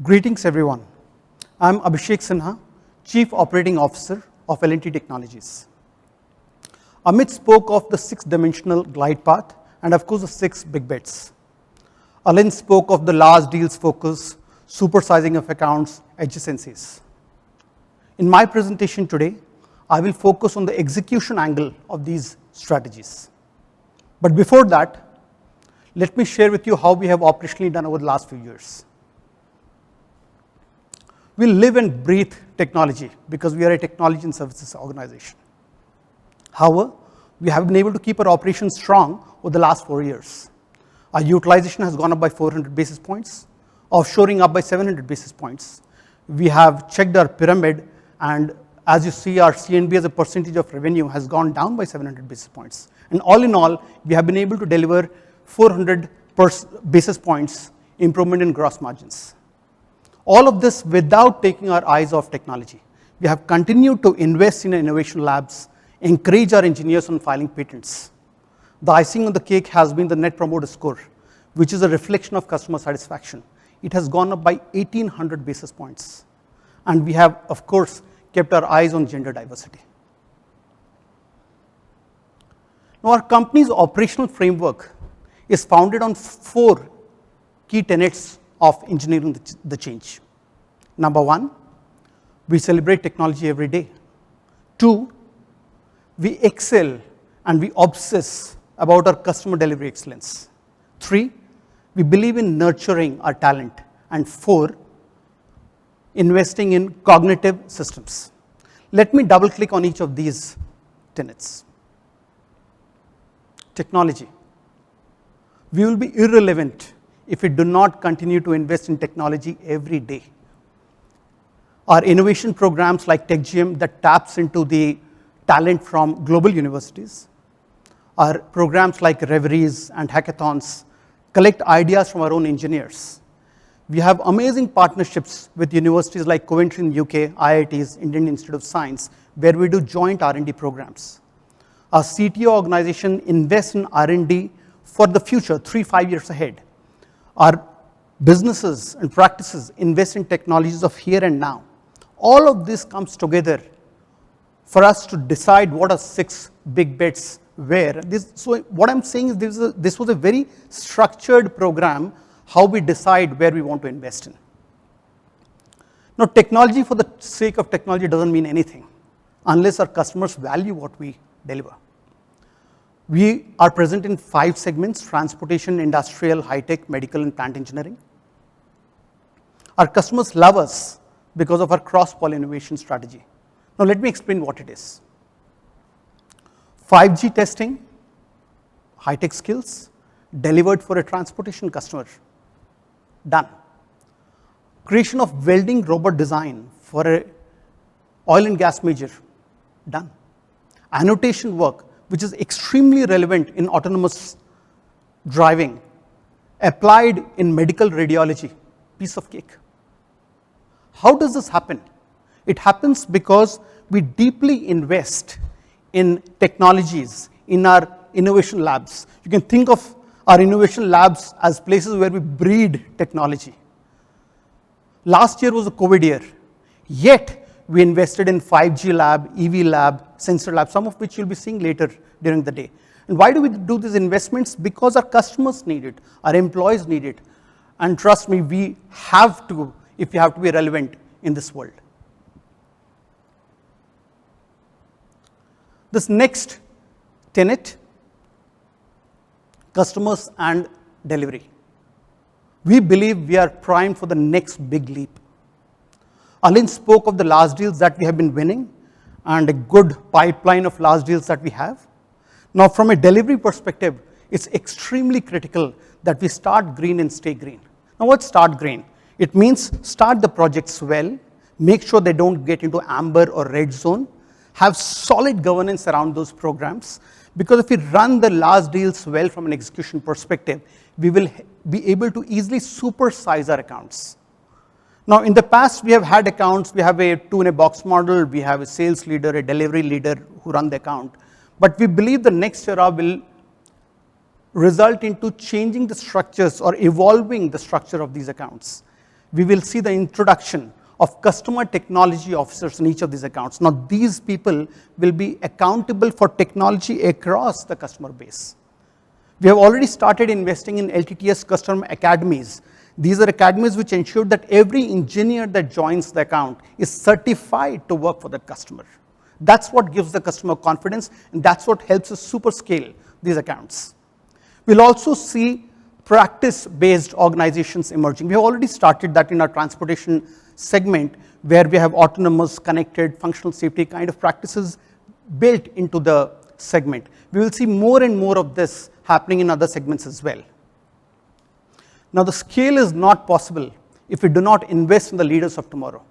Greetings everyone. I'm Abhishek Sinha, Chief Operating Officer of L&T Technologies. Amit spoke of the 6-dimensional glide path and of course the 6 big bets. Alin spoke of the large deals focus, supersizing of accounts, adjacencies. In my presentation today, I will focus on the execution angle of these strategies. But before that, let me share with you how we have operationally done over the last few years. We live and breathe technology because we are a technology and services organization. However, we have been able to keep our operations strong over the last 4 years. Our utilization has gone up by 400 basis points, offshoring up by 700 basis points. We have checked our pyramid, and as you see, our C&B as a percentage of revenue has gone down by 700 basis points. And all in all, we have been able to deliver 400 basis points improvement in gross margins. All of this without taking our eyes off technology. We have continued to invest in innovation labs, encourage our engineers on filing patents. The icing on the cake has been the Net Promoter Score, which is a reflection of customer satisfaction. It has gone up by 1,800 basis points. And we have, of course, kept our eyes on gender diversity. Now, our company's operational framework is founded on 4 key tenets of engineering the change. Number 1, we celebrate technology every day. 2, we excel and we obsess about our customer delivery excellence. 3, we believe in nurturing our talent. And 4, investing in cognitive systems. Let me double click on each of these tenets. Technology. We will be irrelevant if we do not continue to invest in technology every day. Our innovation programs like TechGM that taps into the talent from global universities, our programs like Reveries and Hackathons collect ideas from our own engineers. We have amazing partnerships with universities like Coventry in the UK, IITs, Indian Institute of Science, where we do joint R&D programs. Our CTO organization invests in R&D for the future, 3-5 years ahead. Our businesses and practices invest in technologies of here and now. All of this comes together for us to decide what are 6 big bets where. So what I'm saying is this was a very structured program, how we decide where we want to invest in. Now, technology for the sake of technology doesn't mean anything unless our customers value what we deliver. We are present in 5 segments: transportation, industrial, high-tech, medical, and plant engineering. Our customers love us because of our cross-pollination strategy. Now, let me explain what it is. 5G testing, high-tech skills, delivered for a transportation customer, done. Creation of welding robot design for an oil and gas major, done. Annotation work, which is extremely relevant in autonomous driving, applied in medical radiology, piece of cake. How does this happen? It happens because we deeply invest in technologies in our innovation labs. You can think of our innovation labs as places where we breed technology. Last year was a COVID year, yet we invested in 5G lab, EV lab, sensor lab, some of which you'll be seeing later during the day. And why do we do these investments? Because our customers need it, our employees need it. And trust me, we have to, if you have to be relevant in this world. This next tenet, customers and delivery. We believe we are primed for the next big leap. Alin spoke of the large deals that we have been winning and a good pipeline of large deals that we have. Now, from a delivery perspective, it's extremely critical that we start green and stay green. Now, what's start green? It means start the projects well, make sure they don't get into amber or red zone, have solid governance around those programs, because if we run the large deals well from an execution perspective, we will be able to easily supersize our accounts. Now, in the past, we have had accounts, we have a 2-in-a-box model, we have a sales leader, a delivery leader who run the account. But we believe the next era will result into changing the structures or evolving the structure of these accounts. we will see the introduction of customer technology officers in each of these accounts. Now, these people will be accountable for technology across the customer base. We have already started investing in LTTS customer academies. These are academies which ensure that every engineer that joins the account is certified to work for that customer. That's what gives the customer confidence, and that's what helps us super scale these accounts. We'll also see practice-based organizations emerging. We have already started that in our transportation segment, where we have autonomous, connected, functional safety kind of practices built into the segment. We will see more and more of this happening in other segments as well. Now, the scale is not possible if we do not invest in the leaders of tomorrow.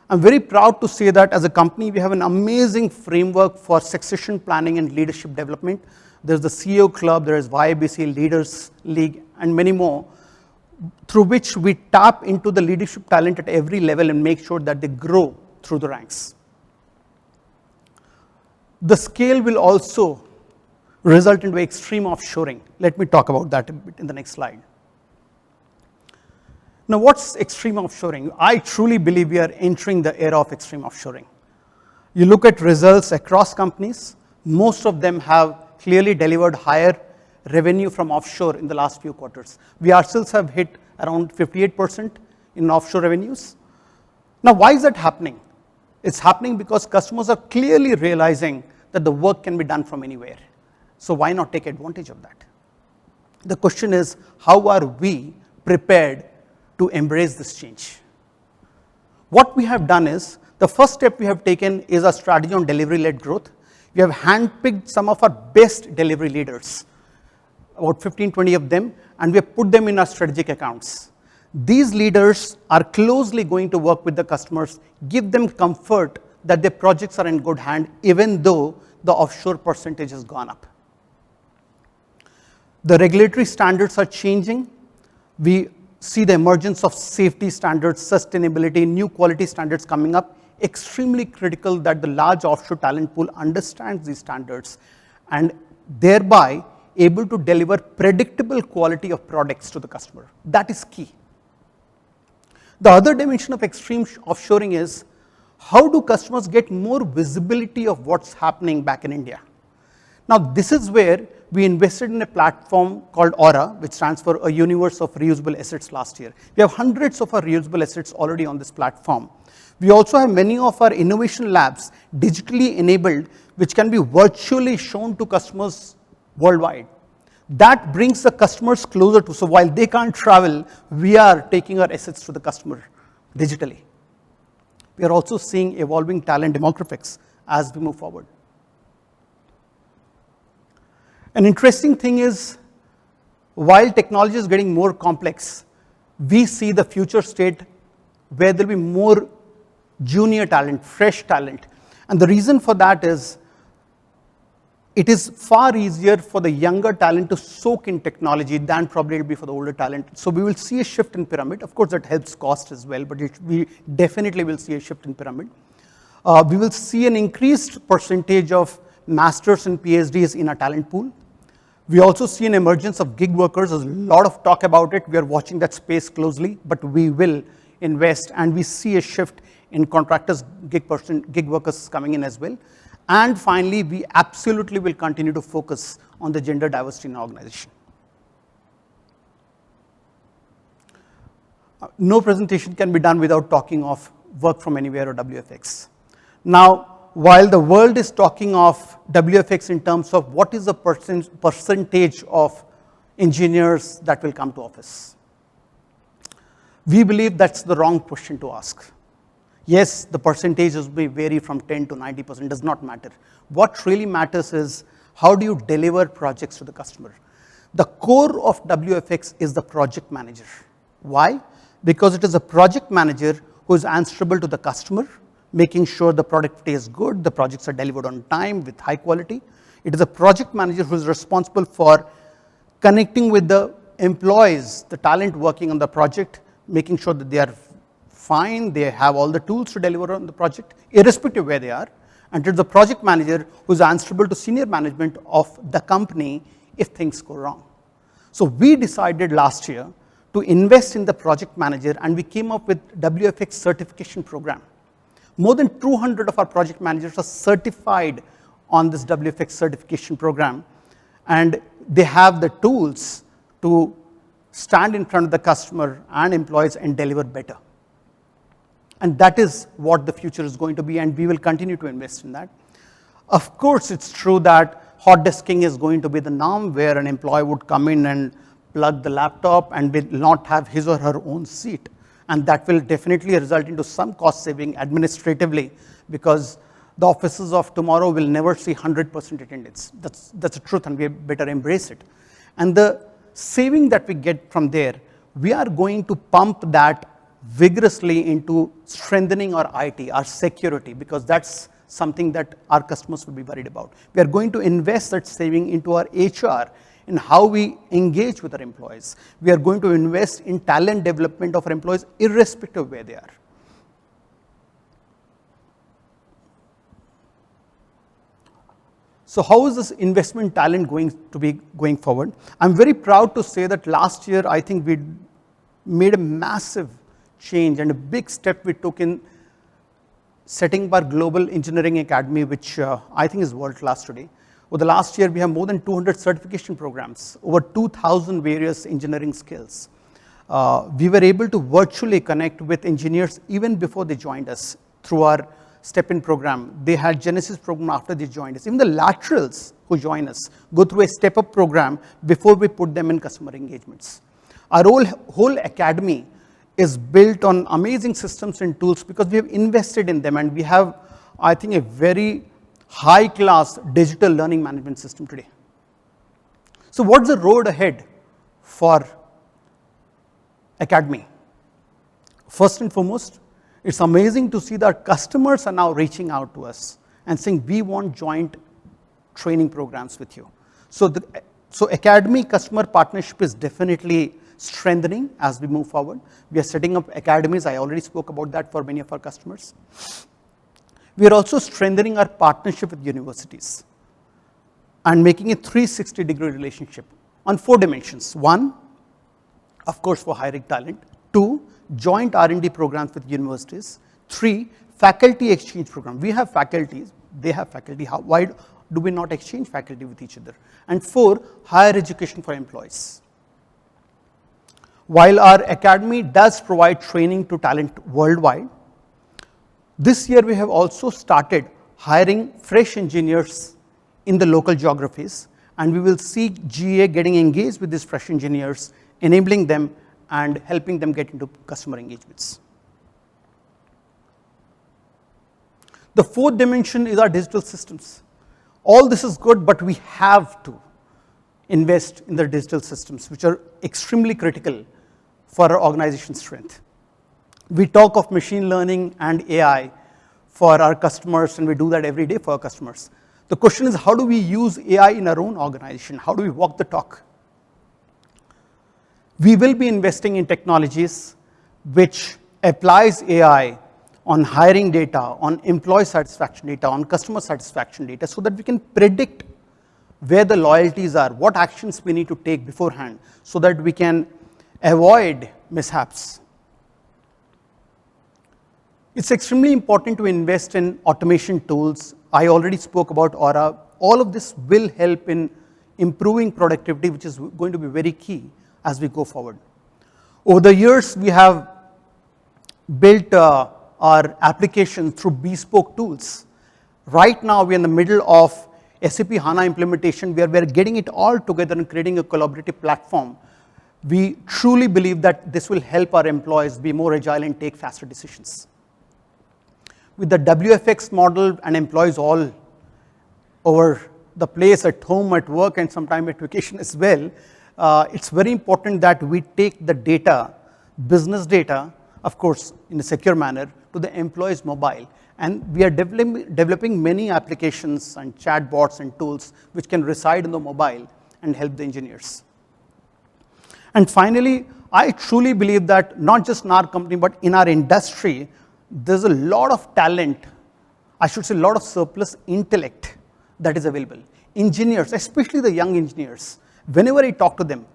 I'm very proud to say that as a company, we have an amazing framework for succession planning and leadership development. There's the CEO Club, there is YABC Leaders League, and many more, through which we tap into the leadership talent at every level and make sure that they grow through the ranks. The scale will also result into extreme offshoring. Let me talk about that a bit in the next slide. Now, what's extreme offshoring? I truly believe we are entering the era of extreme offshoring. You look at results across companies, most of them have clearly delivered higher revenue from offshore in the last few quarters. We ourselves have hit around 58% in offshore revenues. Now, why is that happening? It's happening because customers are clearly realizing that the work can be done from anywhere. So why not take advantage of that? The question is, how are we prepared to embrace this change? What we have done is, the first step we have taken is a strategy on delivery-led growth. We have handpicked some of our best delivery leaders, about 15, 20 of them, and we have put them in our strategic accounts. These leaders are closely going to work with the customers, give them comfort that their projects are in good hand, even though the offshore percentage has gone up. The regulatory standards are changing. We see the emergence of safety standards, sustainability, new quality standards coming up. Extremely critical that the large offshore talent pool understands these standards and thereby able to deliver predictable quality of products to the customer. That is key. The other dimension of extreme offshoring is, how do customers get more visibility of what's happening back in India? Now, this is where we invested in a platform called Aura, which stands for a universe of reusable assets last year. We have hundreds of our reusable assets already on this platform. We also have many of our innovation labs digitally enabled, which can be virtually shown to customers worldwide. That brings the customers closer to, so while they can't travel, we are taking our assets to the customer digitally. We are also seeing evolving talent demographics as we move forward. An interesting thing is, while technology is getting more complex, we see the future state where there will be more junior talent, fresh talent. And the reason for that is, it is far easier for the younger talent to soak in technology than probably it will be for the older talent. So we will see a shift in pyramid. Of course, that helps cost as well, but we definitely will see a shift in pyramid. We will see an increased percentage of masters and PhDs in our talent pool. We also see an emergence of gig workers. There's a lot of talk about it. We are watching that space closely, but we will invest, and we see a shift in contractors, gig workers coming in as well. And finally, we absolutely will continue to focus on the gender diversity in our organization. No presentation can be done without talking of work from anywhere or WFX. Now, while the world is talking of WFX in terms of what is the percentage of engineers that will come to office, we believe that's the wrong question to ask. Yes, the percentages will vary from 10 to 90%, does not matter. What really matters is, how do you deliver projects to the customer? The core of WFX is the project manager. Why? Because it is a project manager who is answerable to the customer, making sure the product is good, the projects are delivered on time with high quality. It is a project manager who is responsible for connecting with the employees, the talent working on the project, making sure that they are fine, they have all the tools to deliver on the project, irrespective of where they are. And it is the project manager who is answerable to senior management of the company if things go wrong. So we decided last year to invest in the project manager, and we came up with WFX certification program. More than 200 of our project managers are certified on this WFX certification program, and they have the tools to stand in front of the customer and employees and deliver better. And that is what the future is going to be, and we will continue to invest in that. Of course, it's true that hot desking is going to be the norm, where an employee would come in and plug the laptop and will not have his or her own seat. And that will definitely result into some cost saving administratively, because the offices of tomorrow will never see 100% attendance. That's a truth, and we better embrace it. And the saving that we get from there, we are going to pump that vigorously into strengthening our IT, our security, because that's something that our customers will be worried about. We are going to invest that saving into our HR, in how we engage with our employees. We are going to invest in talent development of our employees irrespective of where they are. So how is this investment talent going to be going forward? I'm very proud to say that last year, I think we made a massive change and a big step we took in setting up our Global Engineering Academy, which I think is world class today. Over the last year, we have more than 200 certification programs, over 2,000 various engineering skills. We were able to virtually connect with engineers even before they joined us through our step-in program. They had Genesis program after they joined us. Even the laterals who join us go through a step-up program before we put them in customer engagements. Our whole academy is built on amazing systems and tools because we have invested in them, and we have, I think, a very high-class digital learning management system today. So what's the road ahead for Academy? First and foremost, it's amazing to see that our customers are now reaching out to us and saying, we want joint training programs with you. So Academy customer partnership is definitely strengthening as we move forward. We are setting up academies. I already spoke about that for many of our customers. We are also strengthening our partnership with universities and making a 360-degree relationship on 4 dimensions. 1, of course, for hiring talent. 2, joint R&D programs with universities. 3, faculty exchange program. We have faculties, they have faculty. Why do we not exchange faculty with each other? And 4, higher education for employees. While our academy does provide training to talent worldwide, this year we have also started hiring fresh engineers in the local geographies, and we will see GA getting engaged with these fresh engineers, enabling them and helping them get into customer engagements. The 4th dimension is our digital systems. All this is good, but we have to invest in the digital systems, which are extremely critical for our organization's strength. We talk of machine learning and AI for our customers, and we do that every day for our customers. The question is, how do we use AI in our own organization? How do we walk the talk? We will be investing in technologies which applies AI on hiring data, on employee satisfaction data, on customer satisfaction data, so that we can predict where the loyalties are, what actions we need to take beforehand, so that we can avoid mishaps. It's extremely important to invest in automation tools. I already spoke about Aura. All of this will help in improving productivity, which is going to be very key as we go forward. Over the years, we have built our application through bespoke tools. Right now, we're in the middle of SAP HANA implementation, where we're getting it all together and creating a collaborative platform. We truly believe that this will help our employees be more agile and take faster decisions. With the WFX model and employees all over the place, at home, at work, and sometime at vacation as well, it's very important that we take the data, business data, of course, in a secure manner, to the employee's mobile. And we are developing many applications and chatbots and tools which can reside in the mobile and help the engineers. And finally, I truly believe that not just in our company, but in our industry, there's a lot of talent, I should say a lot of surplus intellect that is available. Engineers, especially the young engineers, whenever I talk to them,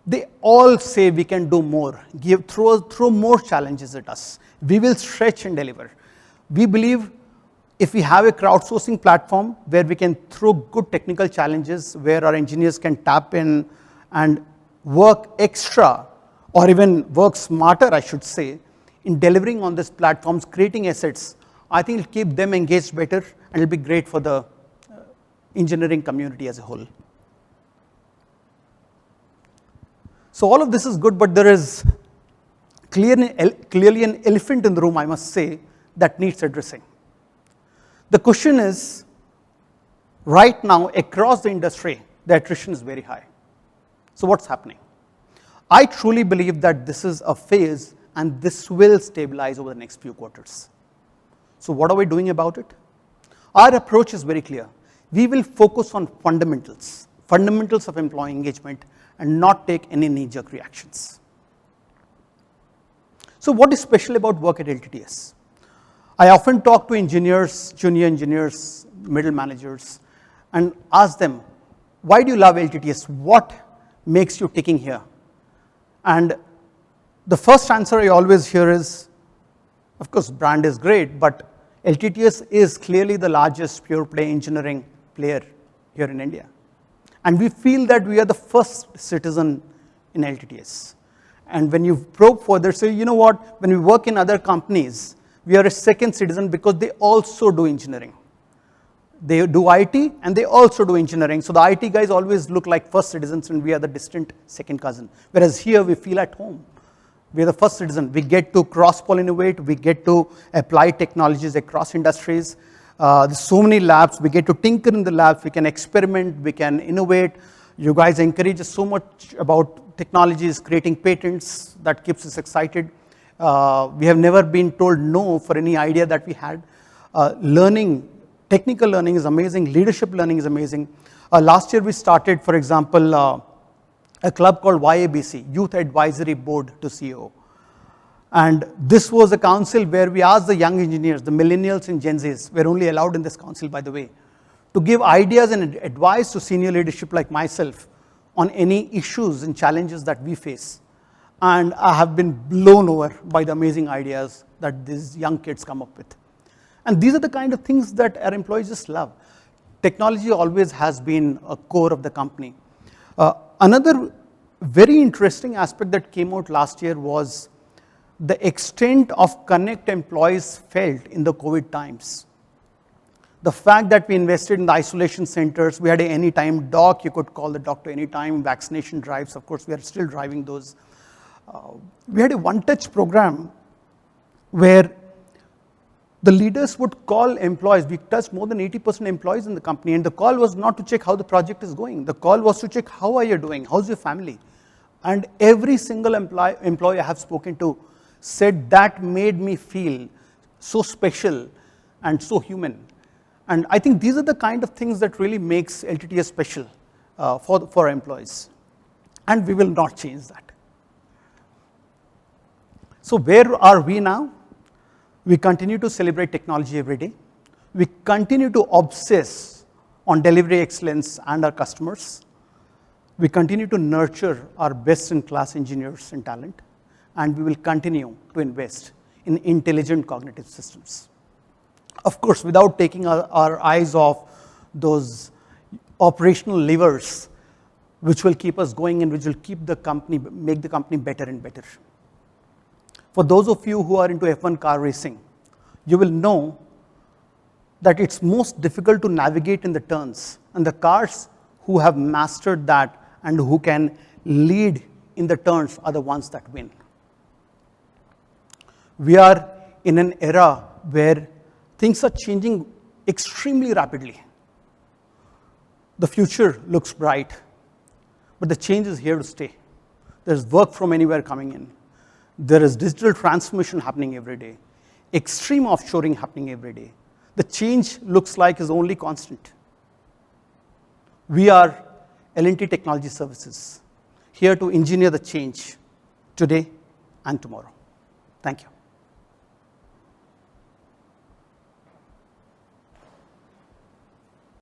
They all say we can do more, throw more challenges at us. We will stretch and deliver. We believe if we have a crowdsourcing platform where we can throw good technical challenges, where our engineers can tap in and work extra, or even work smarter, I should say, in delivering on these platforms, creating assets, I think it'll keep them engaged better, and it'll be great for the engineering community as a whole. So all of this is good, but there is clearly an elephant in the room, I must say, that needs addressing. The question is, right now, across the industry, the attrition is very high. So what's happening? I truly believe that this is a phase, and this will stabilize over the next few quarters. So what are we doing about it? Our approach is very clear. We will focus on fundamentals of employee engagement, and not take any knee-jerk reactions. So what is special about work at LTTS? I often talk to engineers, junior engineers, middle managers, and ask them, why do you love LTTS? What makes you ticking here? And the first answer I always hear is, of course, brand is great, but LTTS is clearly the largest pure play engineering player here in India. And we feel that we are the first citizen in LTTS. And when you probe further, say, you know what, when we work in other companies, we are a second citizen because they also do engineering. They do IT and they also do engineering. So the IT guys always look like first citizens and we are the distant second cousin. Whereas here we feel at home. We are the first citizen. We get to cross-pollinate, we get to apply technologies across industries. There's so many labs, we get to tinker in the labs, we can experiment, we can innovate. You guys encourage us so much about technologies, creating patents, that keeps us excited. We have never been told no for any idea that we had. Learning, technical learning is amazing, leadership learning is amazing. Last year we started, for example, a club called YABC, Youth Advisory Board to CEO. And this was a council where we asked the young engineers, the millennials and Gen Zs, were only allowed in this council, by the way, to give ideas and advice to senior leadership like myself on any issues and challenges that we face. And I have been blown over by the amazing ideas that these young kids come up with. And these are the kind of things that our employees just love. Technology always has been a core of the company. Another very interesting aspect that came out last year was the extent of connect employees felt in the COVID times. The fact that we invested in the isolation centers, we had an anytime doc, you could call the doctor anytime, vaccination drives, of course we are still driving those. We had a one-touch program where the leaders would call employees. We touched more than 80% employees in the company, and the call was not to check how the project is going. The call was to check how are you doing, how's your family? And every single employee I have spoken to said that made me feel so special and so human. And I think these are the kind of things that really makes LTTS special for our employees. And we will not change that. So where are we now? We continue to celebrate technology every day. We continue to obsess on delivery excellence and our customers. We continue to nurture our best-in-class engineers and talent. And we will continue to invest in intelligent cognitive systems. Of course, without taking our eyes off those operational levers which will keep us going and which will keep the company, make the company better and better. For those of you who are into F1 car racing, you will know that it's most difficult to navigate in the turns. And the cars who have mastered that and who can lead in the turns are the ones that win. We are in an era where things are changing extremely rapidly. The future looks bright, but the change is here to stay. There's work from anywhere coming in. There is digital transformation happening every day. Extreme offshoring happening every day. The change looks like is only constant. We are L&T Technology Services, here to engineer the change today and tomorrow. Thank you.